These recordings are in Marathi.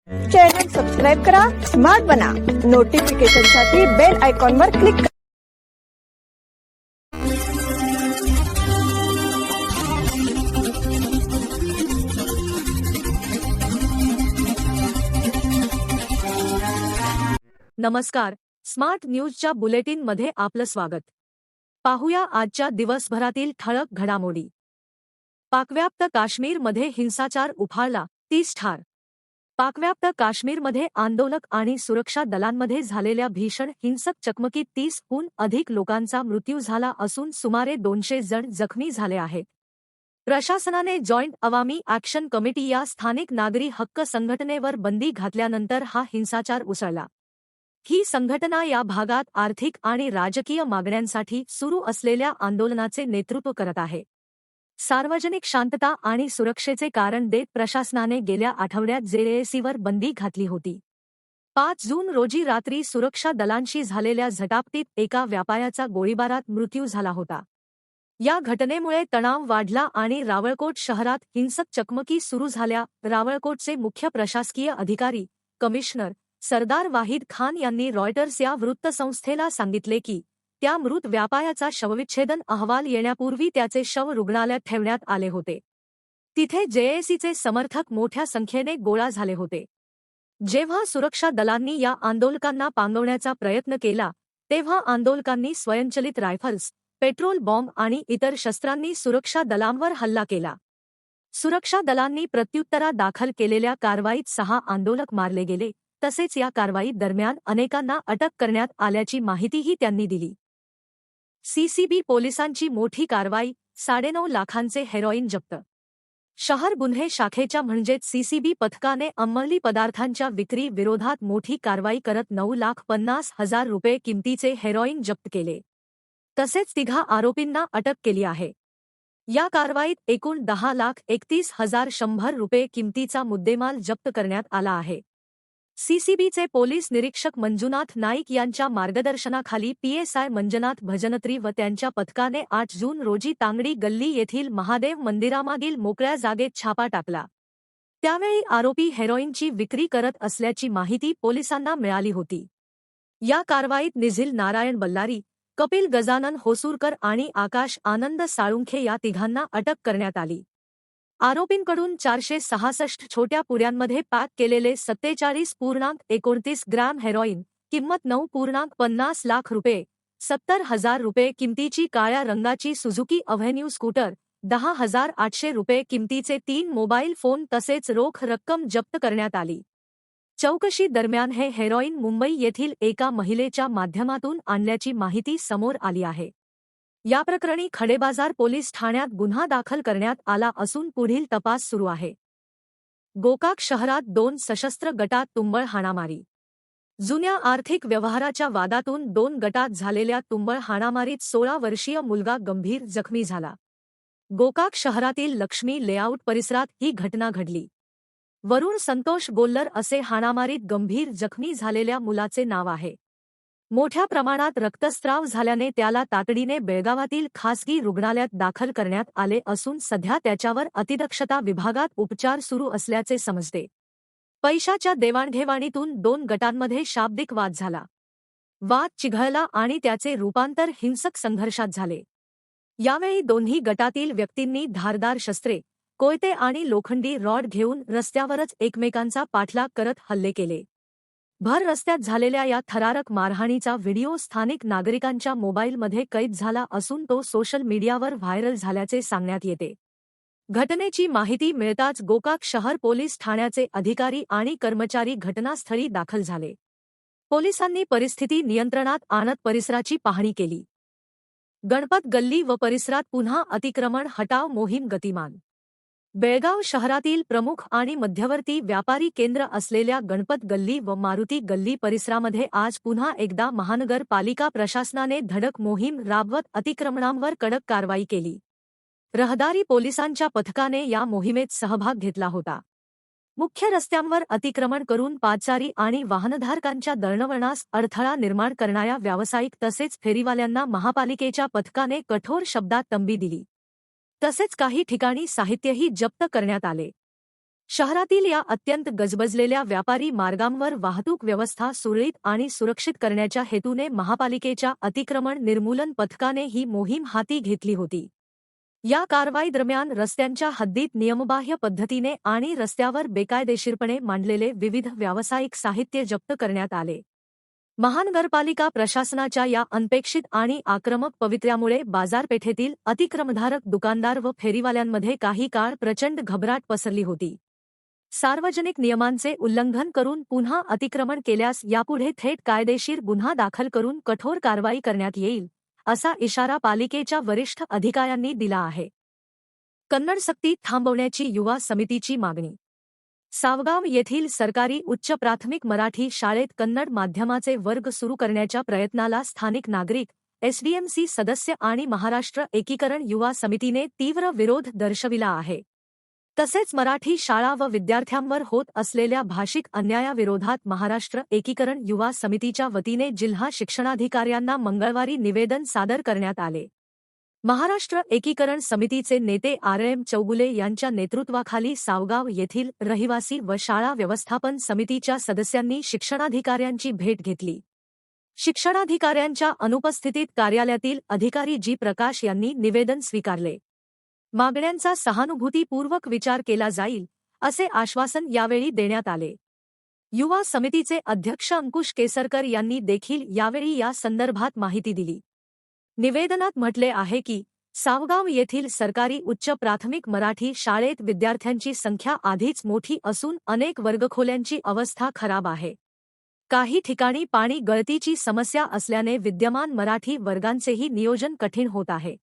चॅनल सबस्क्राइब करा, स्मार्ट बना, नोटिफिकेशनसाठी बेल आयकॉनवर क्लिक करा. नमस्कार, स्मार्ट न्यूजच्या बुलेटिनमध्ये आपलं स्वागत. पाहूया आजच्या दिवसभरातील ठळक घडामोडी. पाकव्याप्त काश्मीरमध्ये हिंसाचार उफाळला, 30 ठार. पाकव्याप्त काश्मीरमध्ये आंदोलक आणि सुरक्षा दलांमध्ये झालेल्या भीषण हिंसक चकमकीत 30हून अधिक लोकांचा मृत्यू झाला असून सुमारे 200 जण जखमी झाले आहेत. प्रशासनाने जॉईंट अवामी ॲक्शन कमिटी या स्थानिक नागरी हक्क संघटनेवर बंदी घातल्यानंतर हा हिंसाचार उसळला. ही संघटना या भागात आर्थिक आणि राजकीय मागण्यांसाठी सुरू असलेल्या आंदोलनाचे नेतृत्व करत आहे. सार्वजनिक शांतता आणि सुरक्षेचे कारण देत प्रशासनाने गेल्या आठवड्यात जेएसीवर बंदी घातली होती. 5 जून रोजी रात्री सुरक्षा दलांशी झालेल्या झटापटीत एका व्यापाऱ्याचा गोळीबारात मृत्यू झाला होता. या घटनेमुळे तणाव वाढला आणि रावळकोट शहरात हिंसक चकमकी सुरू झाल्या. रावळकोटचे मुख्य प्रशासकीय अधिकारी, कमिशनर सरदार वाहिद खान यांनी रॉयटर्स या वृत्तसंस्थेला सांगितले की त्या मृत व्यापाऱ्याचा शवविच्छेदन अहवाल येण्यापूर्वी त्याचे शव रुग्णालयात ठेवण्यात आले होते. तिथे जेएसीचे समर्थक मोठ्या संख्येने गोळा झाले होते. जेव्हा सुरक्षा दलांनी या आंदोलकांना पांगवण्याचा प्रयत्न केला तेव्हा आंदोलकांनी स्वयंचलित रायफल्स, पेट्रोल बॉम्ब आणि इतर शस्त्रांनी सुरक्षा दलांवर हल्ला केला. सुरक्षा दलांनी प्रत्युत्तरात दाखल केलेल्या कारवाईत 6 आंदोलक मारले गेले. तसेच या कारवाई दरम्यान अनेकांना अटक करण्यात आल्याची माहितीही त्यांनी दिली. सीसीबी पोलिसांची मोठी कारवाई, 9.5 लाखांचे हेरॉईन जप्त. शहर गुन्हे शाखेच्या म्हणजेच सीसीबी पथकाने अंमली पदार्थांच्या विक्री विरोधात मोठी कारवाई करत 9,50,000 रुपये किमतीचे हेरॉईन जप्त केले. तसेच 3 आरोपींना अटक केली आहे. या कारवाईत एकूण 10,31,100 रुपये किमतीचा मुद्देमाल जप्त करण्यात आला आहे. सीसीबीचे पोलीस निरीक्षक मंजुनाथ नाईक यांच्या मार्गदर्शनाखाली पीएसआय मंजुनाथ भजनत्री व त्यांच्या पथकाने 8 जून रोजी तांगडी गल्ली येथील महादेव मंदिरामागील मोकळ्या जागेत छापा टाकला. त्यावेळी आरोपी हेरॉईनची विक्री करत असल्याची माहिती पोलिसांना मिळाली होती. या कारवाईत निझिल नारायण बल्लारी, कपिल गजानन होसूरकर आणि आकाश आनंद साळुंखे या तिघांना अटक करण्यात आली. आरोपींकडून 466 छोट्या पुड्यांमध्ये पॅक केलेले 47.29 ग्रॅम हेरॉईन, किंमत 9.50 लाख रुपये, 70,000 रुपये किमतीची काळ्या रंगाची सुझुकी अव्हेन्यू स्कूटर, 10,800 रुपये किमतीचे 3 मोबाईल फोन तसेच रोख रक्कम जप्त करण्यात आली. चौकशी दरम्यान हे हेरॉईन मुंबई येथील एका महिलेच्या माध्यमातून आणल्याची माहिती समोर आली आहे. या प्रकरणी खडेबाजार पोलीस ठाण्यात गुन्हा दाखल करण्यात आला असून पुढील तपास सुरू आहे. गोकाक शहरात 2 सशस्त्र गटात तुंबळ हाणामारी. जुन्या आर्थिक व्यवहाराच्या वादातून 2 गटात झालेल्या तुंबळ हाणामारीत 16 वर्षीय मुलगा गंभीर जखमी झाला. गोकाक शहरातील लक्ष्मी लेआउट परिसरात ही घटना घडली. वरुण संतोष गोल्लर असे हाणामारीत गंभीर जखमी झालेल्या मुलाचे नाव आहे. मोठ्या प्रमाणात रक्तस्राव झाल्याने त्याला तातडीने बेळगावातील खासगी रुग्णालयात दाखल करण्यात आले असून सध्या त्याच्यावर अतिदक्षता विभागात उपचार सुरू असल्याचे समजते. पैशाच्या देवाणघेवाणीतून 2 गटांमध्ये शाब्दिक वाद झाला. वाद चिघळला आणि त्याचे रूपांतर हिंसक संघर्षात झाले. यावेळी दोन्ही गटातील व्यक्तींनी धारदार शस्त्रे, कोयते आणि लोखंडी रॉड घेऊन रस्त्यावरच एकमेकांचा पाठलाग करत हल्ले केले. भर रस्त्यात झालेल्या या थरारक मारहाणीचा व्हिडिओ स्थानिक नागरिकांच्या मोबाईलमध्ये कैद झाला असून तो सोशल मीडियावर व्हायरल झाल्याचे सांगण्यात येते. घटनेची माहिती मिळताच गोकाक शहर पोलीस ठाण्याचे अधिकारी आणि कर्मचारी घटनास्थळी दाखल झाले. पोलिसांनी परिस्थिती नियंत्रणात आणत परिसराची पाहणी केली. गणपत गल्ली व परिसरात पुन्हा अतिक्रमण हटाव मोहीम गतिमान. बेळगाव शहरातील प्रमुख आणि मध्यवर्ती व्यापारी केंद्र असलेल्या गणपत गल्ली व मारुती गल्ली परिसरामध्ये आज पुन्हा एकदा महानगरपालिका प्रशासनाने धडक मोहीम राबवत अतिक्रमणांवर कडक कारवाई केली. रहदारी पोलिसांच्या पथकाने या मोहिमेत सहभाग घेतला होता. मुख्य रस्त्यांवर अतिक्रमण करून पादचारी आणि वाहनधारकांच्या दळणवळणास अडथळा निर्माण करणाऱ्या व्यावसायिक तसेच फेरीवाल्यांना महापालिकेच्या पथकाने कठोर शब्दात तंबी दिली. तसेच काही ठिकाणी साहित्यही जप्त करण्यात आले. शहरातील या अत्यंत गजबजलेल्या व्यापारी मार्गांवर वाहतूक व्यवस्था सुरळीत आणि सुरक्षित करण्याच्या हेतूने महापालिकेच्या अतिक्रमण निर्मूलन पथकाने ही मोहीम हाती घेतली होती. या कारवाई दरम्यान रस्त्यांच्या हद्दीत नियमबाह्य पद्धतीने आणि रस्त्यावर बेकायदेशीरपणे मांडलेले विविध व्यावसायिक साहित्य जप्त करण्यात आले. महानगरपालिका प्रशासनाच्या या अनपेक्षित आणि आक्रमक पवित्र्यामुळे बाजारपेठेतील अतिक्रमणधारक दुकानदार व फेरीवाल्यांमध्ये काही काळ प्रचंड घबराट पसरली होती. सार्वजनिक नियमांचे उल्लंघन करून पुन्हा अतिक्रमण केल्यास यापुढे थेट कायदेशीर गुन्हा दाखल करून कठोर कारवाई करण्यात येईल, असा इशारा पालिकेच्या वरिष्ठ अधिकाऱ्यांनी दिला आहे. कन्नड सक्ती थांबवण्याची युवा समितीची मागणी. सावगाव येथील सरकारी उच्च प्राथमिक मराठी शाळेत कन्नड माध्यमाचे वर्ग सुरू करण्याच्या प्रयत्नाला स्थानिक नागरिक, एसडीएमसी सदस्य आणि महाराष्ट्र एकीकरण युवा समितीने तीव्र विरोध दर्शविला आहे. तसेच मराठी शाळा व विद्यार्थ्यांवर होत असलेल्या भाषिक अन्यायाविरोधात महाराष्ट्र एकीकरण युवा समितीच्या वतीने जिल्हा शिक्षणाधिकाऱ्यांना मंगळवारी निवेदन सादर करण्यात आले. महाराष्ट्र एकीकरण समितीचे नेते RM चौगुले यांच्या नेतृत्वाखाली सावगाव येथील रहिवासी व शाळा व्यवस्थापन समितीच्या सदस्यांनी शिक्षणाधिकाऱ्यांची भेट घेतली. शिक्षणाधिकाऱ्यांच्या अनुपस्थितीत कार्यालयातील अधिकारी जी प्रकाश यांनी निवेदन स्वीकारले. मागण्यांचा सहानुभूतीपूर्वक विचार केला जाईल, असे आश्वासन यावेळी देण्यात आले. युवा समितीचे अध्यक्ष अंकुश केसरकर यांनी देखील यावेळी या संदर्भात माहिती दिली. निवेदनात म्हटले आहे की सावगाव येथील सरकारी उच्च प्राथमिक मराठी शाळेत विद्यार्थ्यांची संख्या आधीच मोठी असून अनेक वर्गखोल्यांची अवस्था खराब आहे. काही ठिकाणी पाणी गळतीची समस्या असल्याने विद्यमान मराठी वर्गांचेही नियोजन कठीण होत आहे.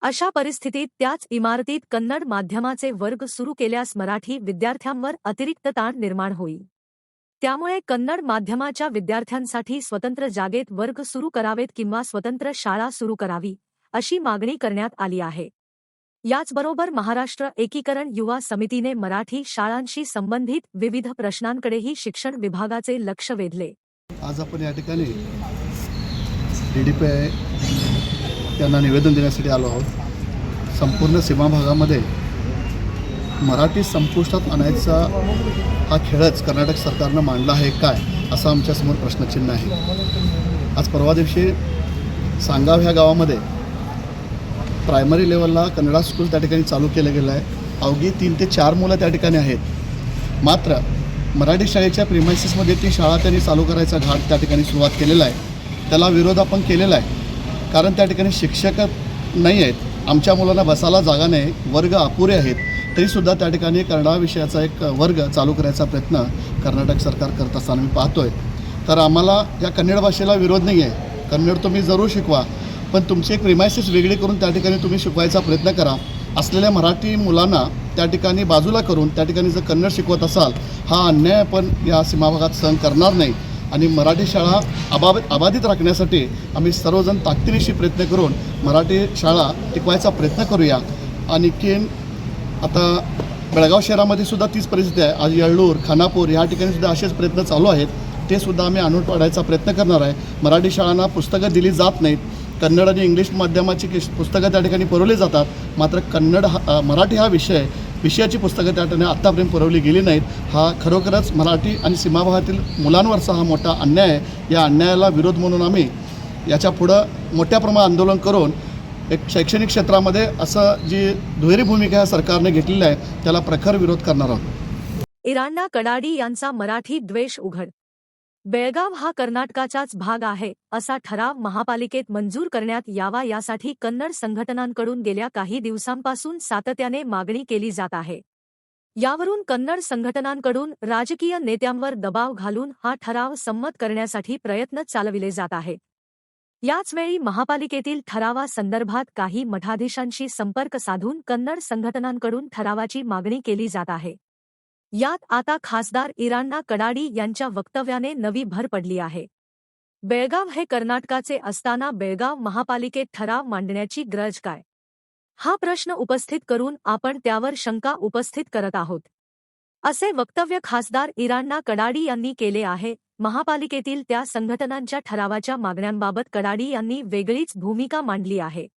अशा परिस्थितीत त्याच इमारतीत कन्नड माध्यमाचे वर्ग सुरू केल्यास मराठी विद्यार्थ्यांवर अतिरिक्त ताण निर्माण होईल. त्यामुळे कन्नड माध्यमाच्या विद्यार्थ्यांसाठी स्वतंत्र जागेत वर्ग सुरू करावेत किंवा स्वतंत्र शाळा सुरू करावी, अशी मागणी करण्यात आली आहे. याचबरोबर महाराष्ट्र एकीकरण युवा समितीने मराठी शाळांशी संबंधित विविध प्रश्नांकडेही शिक्षण विभागाचे लक्ष वेधले. आज आपण या ठिकाणी DDPI यांना निवेदन देण्यासाठी आलो आहोत. संपूर्ण सीमा भागामध्ये मराठी संपुष्टात आणायचा हा खेळच कर्नाटक सरकारनं मांडला आहे काय, असं आमच्यासमोर प्रश्नचिन्ह आहे. आज परवा दिवशी सांगाव ह्या गावामध्ये प्रायमरी लेवलला कन्नडा स्कूल त्या ठिकाणी चालू केलं गेलं आहे. अवघी 3 ते 4 मुलं त्या ठिकाणी आहेत. मात्र मराठी शाळेच्या प्रिमायसिसमध्ये ती शाळा त्यांनी चालू करायचा घाट त्या ठिकाणी सुरुवात केलेला आहे. त्याला विरोध आपण केलेला आहे, कारण त्या ठिकाणी शिक्षक नाही आहेत. आमच्या मुलांना बसायला जागा नाही, वर्ग अपुरे आहेत. तरीसुद्धा त्या ठिकाणी कन्नडा विषयाचा एक वर्ग चालू करायचा प्रयत्न कर्नाटक सरकार करत असताना मी पाहतो आहे. तर आम्हाला या कन्नड भाषेला विरोध नाही आहे. कन्नड तुम्ही जरूर शिकवा, पण तुमची एक प्रिमायसिस वेगळी करून त्या ठिकाणी तुम्ही शिकवायचा प्रयत्न करा. असलेल्या मराठी मुलांना त्या ठिकाणी बाजूला करून त्या ठिकाणी जर कन्नड शिकवत असाल, हा अन्याय आपण या सीमाभागात सहन करणार नाही. आणि मराठी शाळा अबाधित राखण्यासाठी आम्ही सर्वजण ताकदीनिशी प्रयत्न करून मराठी शाळा टिकवायचा प्रयत्न करूया. आणखीन आता बेळगाव शहरामध्ये सुद्धा तीच परिस्थिती आहे. आज येळ्ळूर, खानापूर ह्या ठिकाणी सुद्धा असेच प्रयत्न चालू आहेत. ते सुद्धा आम्ही आणून पाडायचा प्रयत्न करणार आहे. मराठी शाळांना पुस्तकं दिली जात नाहीत. कन्नड आणि इंग्लिश माध्यमाची पुस्तकं त्या ठिकाणी पुरवली जातात. मात्र मराठी हा विषयाची पुस्तकं त्या ठिकाणी आत्तापर्यंत पुरवली गेली नाहीत. हा खरोखरच मराठी आणि सीमाभागातील मुलांवरचा हा मोठा अन्याय आहे. या अन्यायाला विरोध म्हणून आम्ही याच्या पुढं मोठ्या प्रमाणात आंदोलन करून एक शैक्षणिक क्षेत्रामध्ये असं जी दुहेरी भूमिका या सरकारने घेतलेली आहे त्याला प्रखर विरोध करणार आहोत. इराण्णा कडाडी यांचा मराठी द्वेष उघड. बेळगाव हा कर्नाटकाचाच भाग आहे, असा ठराव महापालिकेत मंजूर करण्यात यावा यासाठी कन्नड संघटनांकडून गेल्या काही दिवसांपासून सातत्याने मागणी केली जात आहे. यावरून कन्नड संघटनांकडून राजकीय नेत्यांवर दबाव घालून हा ठराव संमत करण्यासाठी प्रयत्न चालविले जात आहेत. याचवेळी महापालिकेतील ठरावासंदर्भात काही मठाधीशांशी संपर्क साधून कन्नड संघटनांकडून ठरावाची मागणी केली जात आहे. यात आता खासदार इराण्णा कडाडी यांच्या वक्तव्याने नवी भर पडली आहे. बेळगाव हे कर्नाटकाचे असताना बेळगाव महापालिकेत ठराव मांडण्याची गरज काय? हा प्रश्न उपस्थित करून आपण त्यावर शंका उपस्थित करत आहोत, असे वक्तव्य खासदार इराण्णा कडाडी यांनी केले आहे. महापालिकेतील त्या संघटनांच्या ठरावाच्या मागण्यांबाबत कडाडी यांनी वेगळीच भूमिका मांडली आहे.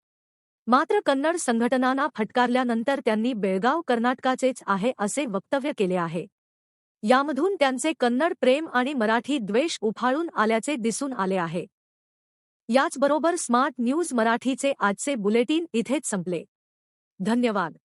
मात्र कन्नड संघटनांना फटकारल्यानंतर त्यांनी बेळगाव कर्नाटकाचेच आहे असे वक्तव्य केले आहे. यामधून त्यांचे कन्नड प्रेम आणि मराठी द्वेष उफाळून आल्याचे दिसून आले आहे. याचबरोबर स्मार्ट न्यूज मराठीचे आजचे बुलेटिन इथेच संपले. धन्यवाद.